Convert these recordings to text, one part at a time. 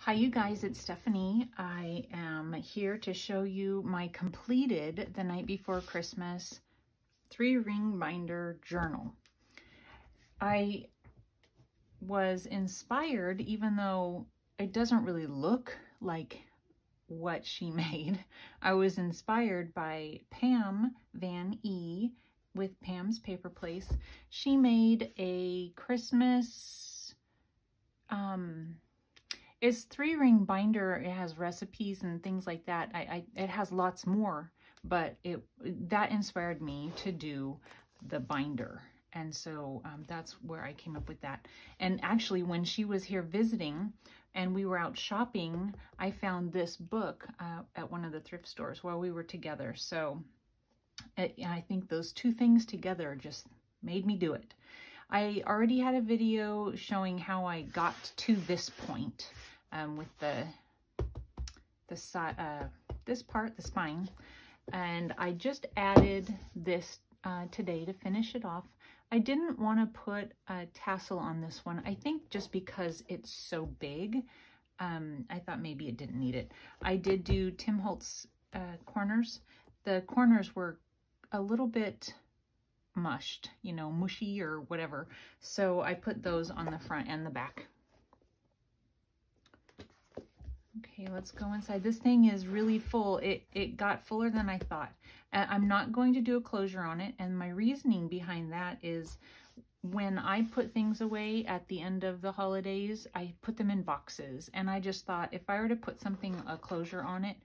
Hi you guys, it's Stephanie. I am here to show you my completed the night before Christmas 3-ring binder journal. I was inspired, even though it doesn't really look like what she made. I was inspired by Pam Van E with Pam's Paper Place. She made a Christmas it's 3-ring binder. It has recipes and things like that. It has lots more, but that inspired me to do the binder. And so that's where I came up with that. And actually, when she was here visiting and we were out shopping, I found this book at one of the thrift stores while we were together. So I think those two things together just made me do it. I already had a video showing how I got to this point with this part, the spine, and I just added this today to finish it off. I didn't want to put a tassel on this one, I think just because it's so big. I thought maybe it didn't need it. I did do Tim Holtz corners. The corners were a little bit mushed, you know, mushy or whatever. So I put those on the front and the back. Okay, let's go inside. This thing is really full. It got fuller than I thought. I'm not going to do a closure on it. And my reasoning behind that is when I put things away at the end of the holidays, I put them in boxes. And I just thought if I were to put a closure on it,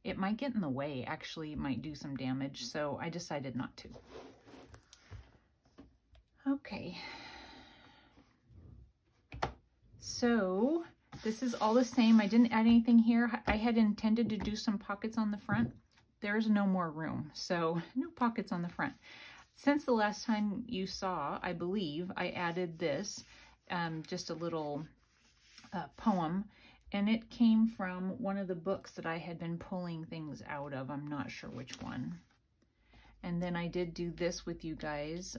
it might get in the way. Actually, it might do some damage. So I decided not to. Okay, so this is all the same. I didn't add anything here. I had intended to do some pockets on the front. There's no more room, so no pockets on the front. Since the last time you saw, I believe, I added this, just a little poem, and it came from one of the books that I had been pulling things out of. I'm not sure which one. And then I did do this with you guys,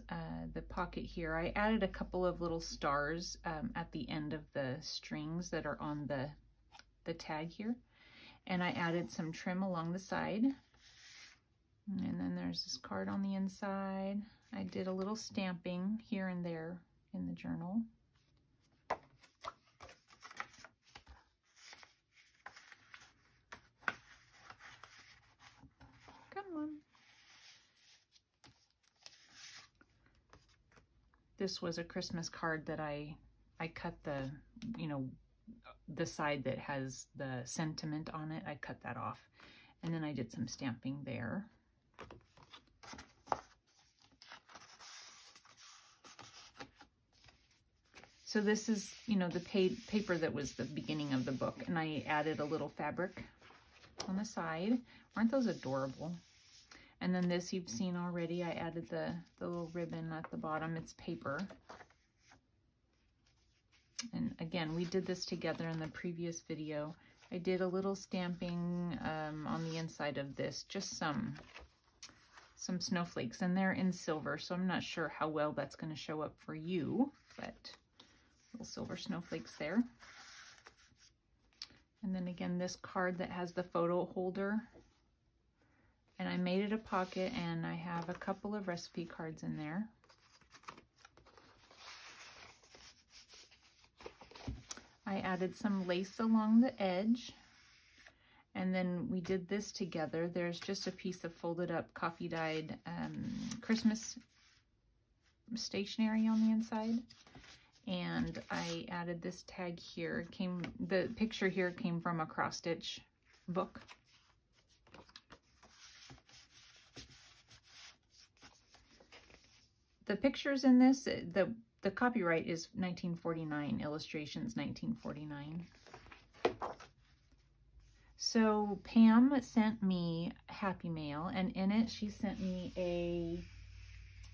the pocket here. I added a couple of little stars at the end of the strings that are on the tag here. And I added some trim along the side. And then there's this card on the inside. I did a little stamping here and there in the journal. Come on. This was a Christmas card that I cut the, you know, the side that has the sentiment on it. I cut that off. And then I did some stamping there. So this is, you know, the paper that was the beginning of the book. And I added a little fabric on the side. Aren't those adorable? And then this you've seen already. I added the little ribbon at the bottom. It's paper. And again, we did this together in the previous video. I did a little stamping on the inside of this, just some snowflakes, and they're in silver, so I'm not sure how well that's going to show up for you, but little silver snowflakes there. And then again, this card that has the photo holder. And I made it a pocket, and I have a couple of recipe cards in there. I added some lace along the edge. And then we did this together. There's just a piece of folded up coffee dyed Christmas stationery on the inside. And I added this tag here. The picture here came from a cross stitch book. The pictures in this, the copyright is 1949, illustrations 1949. So Pam sent me Happy Mail, and in it she sent me a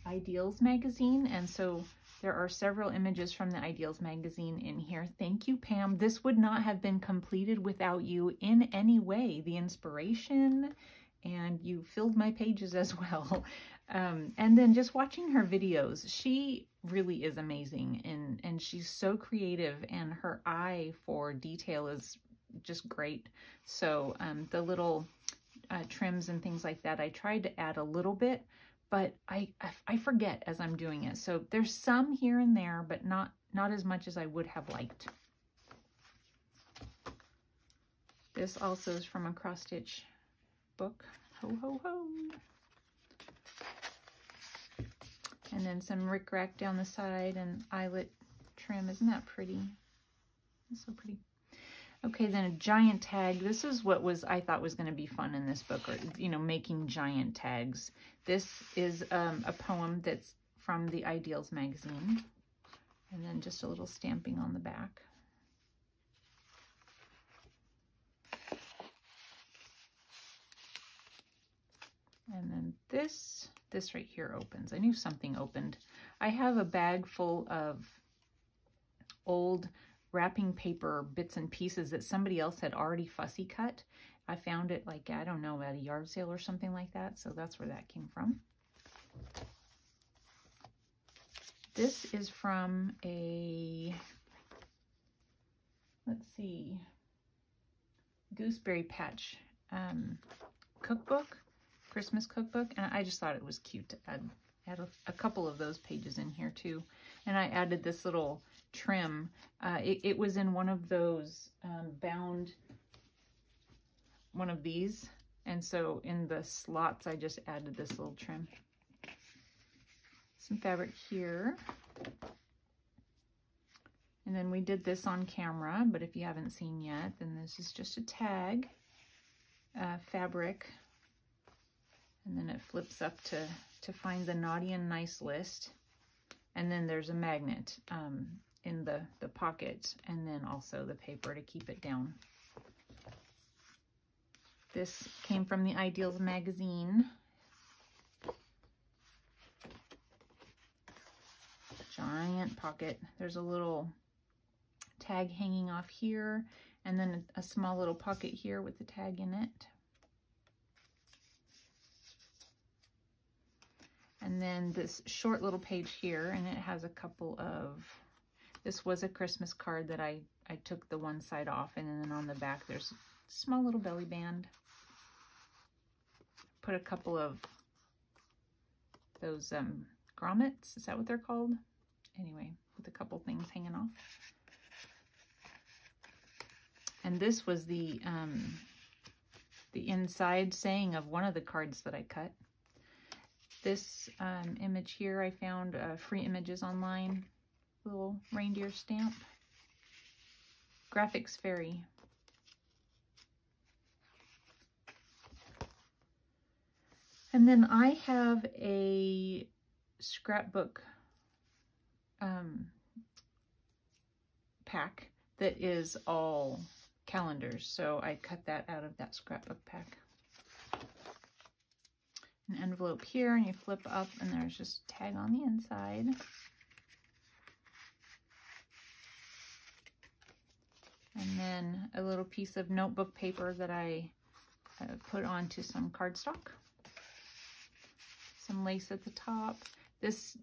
Ideals magazine, and so there are several images from the Ideals magazine in here. Thank you, Pam. This would not have been completed without you in any way. The inspiration, and you filled my pages as well. And then just watching her videos, she really is amazing, and she's so creative, and her eye for detail is just great. So the little trims and things like that, I tried to add a little bit, but I forget as I'm doing it. So there's some here and there, but not as much as I would have liked. This also is from a cross stitch book. Ho, ho, ho. And then some rickrack down the side and eyelet trim. Isn't that pretty? That's so pretty. Okay, then a giant tag. This is what I thought was going to be fun in this book, or, you know, making giant tags. This is a poem that's from the Ideals magazine. And then just a little stamping on the back. And then this right here opens. I knew something opened. I have a bag full of old wrapping paper bits and pieces that somebody else had already fussy cut. I found it, like, I don't know, at a yard sale or something like that. So that's where that came from. This is from a, let's see, Gooseberry Patch cookbook, Christmas cookbook, and I just thought it was cute to add a couple of those pages in here too. And I added this little trim. It was in one of those bound, one of these, and so in the slots I just added this little trim. Some fabric here. And then we did this on camera, but if you haven't seen yet, then this is just a tag fabric. And then it flips up to find the Naughty and Nice list. And then there's a magnet in the pocket, and then also the paper to keep it down. This came from the Ideals magazine. Giant pocket. There's a little tag hanging off here, and then a small little pocket here with the tag in it. And then this short little page here, and it has a couple of, this was a Christmas card that I took the one side off, and then on the back there's a small little belly band. Put a couple of those grommets, is that what they're called? Anyway, with a couple things hanging off. And this was the inside saying of one of the cards that I cut. This image here, I found free images online. Little reindeer stamp. Graphics Fairy. And then I have a scrapbook pack that is all calendars. So I cut that out of that scrapbook pack. An envelope here, and you flip up and there's just a tag on the inside. And then a little piece of notebook paper that I put onto some cardstock. Some lace at the top. This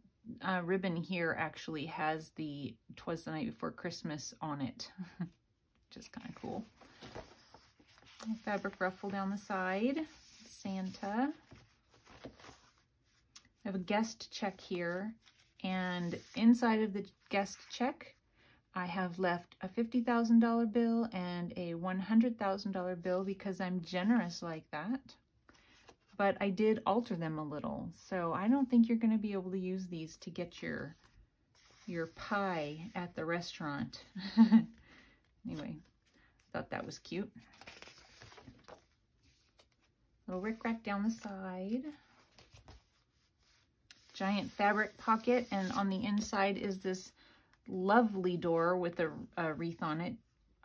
ribbon here actually has the "'Twas the Night Before Christmas" on it, which is kind of cool. A fabric ruffle down the side. Santa. I have a guest check here, and inside of the guest check, I have left a $50,000 bill and a $100,000 bill because I'm generous like that. But I did alter them a little, so I don't think you're going to be able to use these to get your pie at the restaurant. Anyway, thought that was cute. Little rickrack down the side. Giant fabric pocket, and on the inside is this lovely door with a wreath on it.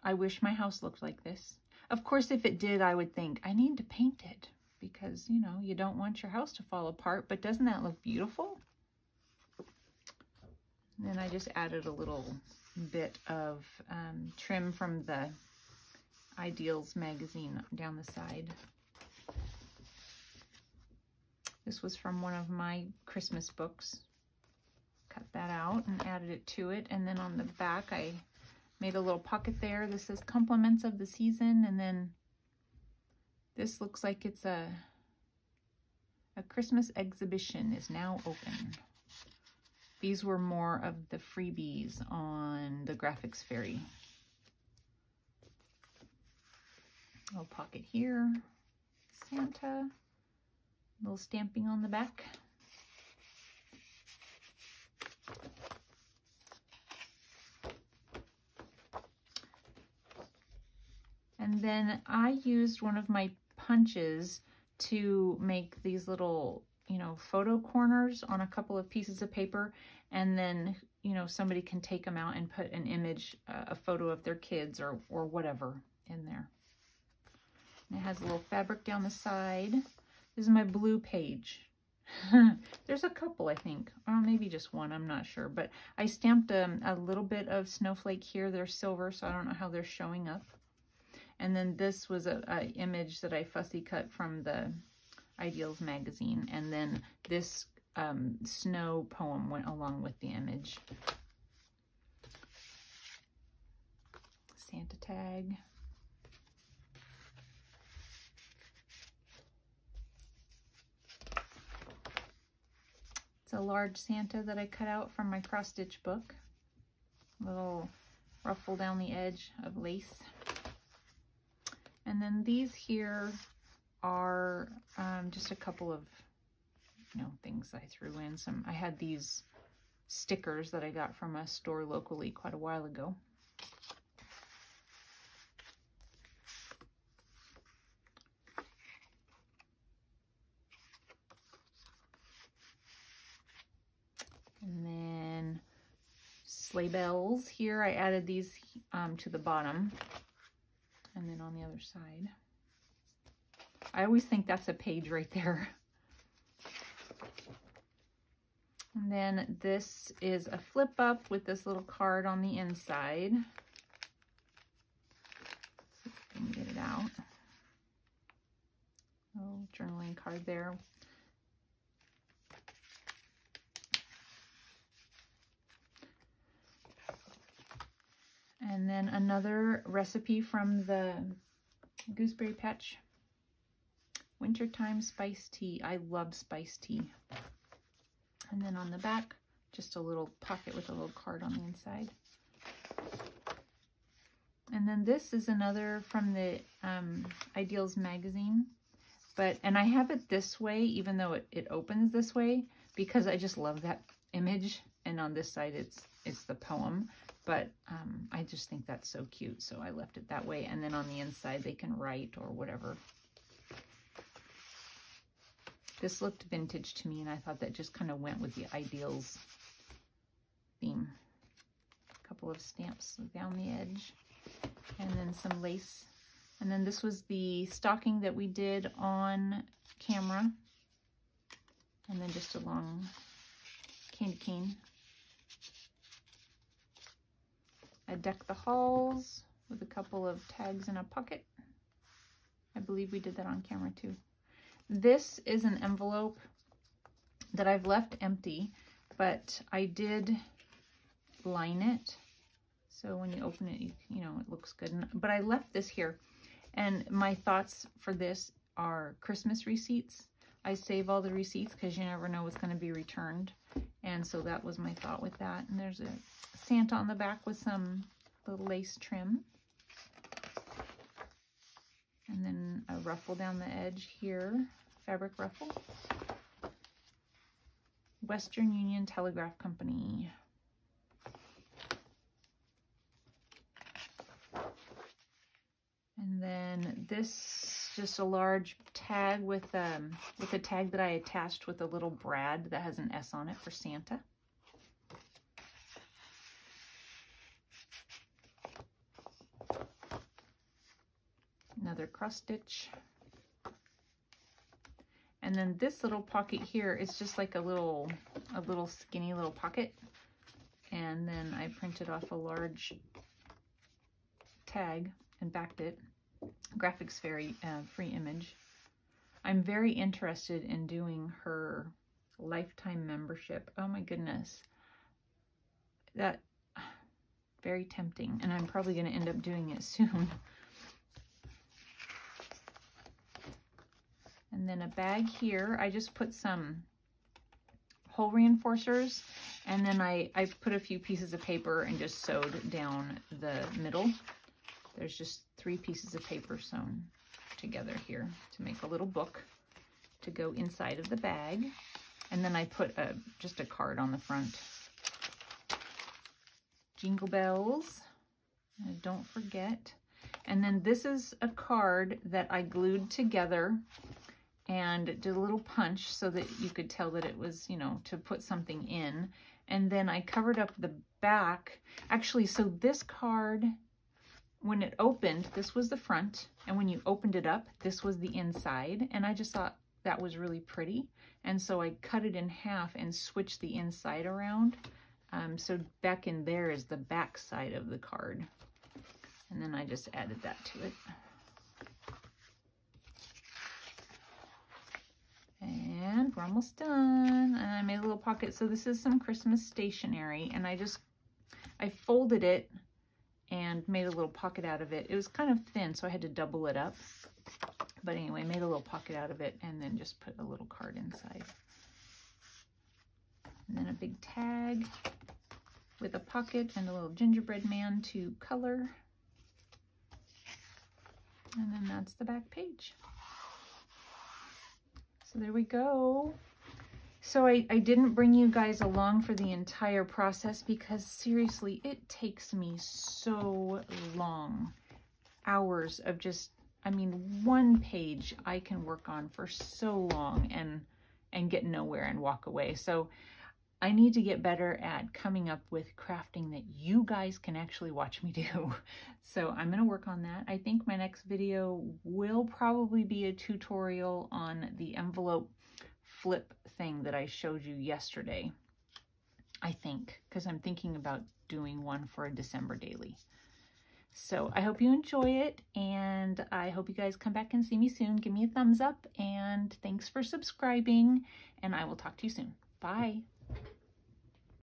I wish my house looked like this. Of course, if it did, I would think, I need to paint it because, you know, you don't want your house to fall apart, but doesn't that look beautiful? And then I just added a little bit of trim from the Ideals magazine down the side. This was from one of my Christmas books. Cut that out and added it to it. And then on the back, I Made a little pocket there. This says compliments of the season, and then this looks like it's a Christmas exhibition is now open. These were more of the freebies on the Graphics Fairy. Little pocket here, Santa, little stamping on the back. And then I used one of my punches to make these little, you know, photo corners on a couple of pieces of paper, and then, you know, somebody can take them out and put an image, a photo of their kids or whatever in there. And it has a little fabric down the side. This is my blue page. There's a couple, I think, or maybe just one, I'm not sure, but I stamped a little bit of snowflake here. They're silver, so I don't know how they're showing up. And then this was a image that I fussy cut from the Ideals magazine. And then this snow poem went along with the image. Santa tag. It's a large Santa that I cut out from my cross-stitch book. Little ruffle down the edge of lace. And then these here are just a couple of, you know, things I threw in. I had these stickers that I got from a store locally quite a while ago. And then sleigh bells here. I added these to the bottom. And then on the other side. I always think that's a page right there. And then this is a flip up with this little card on the inside. See if I can get it out. Oh, journaling card there. And then another recipe from the Gooseberry Patch. Wintertime spiced tea. I love spiced tea. And then on the back, just a little pocket with a little card on the inside. And then this is another from the Ideals magazine. And I have it this way, even though it opens this way, because I just love that image. And on this side, it's the poem. But I just think that's so cute, so I left it that way. And then on the inside, they can write or whatever. This looked vintage to me, and I thought that just kind of went with the Ideals theme. A couple of stamps down the edge, and then some lace. And then this was the stocking that we did on camera. And then just a long candy cane. I decked the halls with a couple of tags in a pocket. I believe we did that on camera too. This is an envelope that I've left empty, but I did line it. So when you open it, you know, it looks good. But I left this here. And my thoughts for this are Christmas receipts. I save all the receipts because you never know what's going to be returned. And so that was my thought with that. And there's a Santa on the back with some little lace trim. And then a ruffle down the edge here, fabric ruffle. Western Union Telegraph Company. And then this, just a large tag with a tag that I attached with a little brad that has an S on it for Santa. Another cross stitch. And then this little pocket here is just like a little skinny little pocket. And then I printed off a large tag and backed it. Graphics Fairy free image. I'm very interested in doing her lifetime membership. Oh my goodness. That Very tempting, and I'm probably going to end up doing it soon. And then a bag here, I just put some hole reinforcers, and then I put a few pieces of paper and just sewed down the middle. There's just 3 pieces of paper sewn together here to make a little book to go inside of the bag. And then I put just a card on the front. Jingle bells, don't forget. And then this is a card that I glued together and did a little punch so that you could tell that it was, you know, to put something in. And then I covered up the back. Actually, so this card, when it opened, this was the front, and when you opened it up, this was the inside, and I just thought that was really pretty, and so I cut it in half and switched the inside around. So back in there is the back side of the card, and then I just added that to it. And we're almost done, and I made a little pocket. So this is some Christmas stationery, and I folded it and made a little pocket out of it. It was kind of thin, so I had to double it up. But anyway, made a little pocket out of it and then just put a little card inside. And then a big tag with a pocket and a little gingerbread man to color. And then that's the back page. So there we go. So I didn't bring you guys along for the entire process because seriously, it takes me so long. Hours of just, I mean, one page I can work on for so long and get nowhere and walk away. So I need to get better at coming up with crafting that you guys can actually watch me do. So I'm going to work on that. I think my next video will probably be a tutorial on the envelope flip thing that I showed you yesterday, I think, because I'm thinking about doing one for a December daily. So I hope you enjoy it, and I hope you guys come back and see me soon. Give me a thumbs up, and thanks for subscribing, and I will talk to you soon. Bye.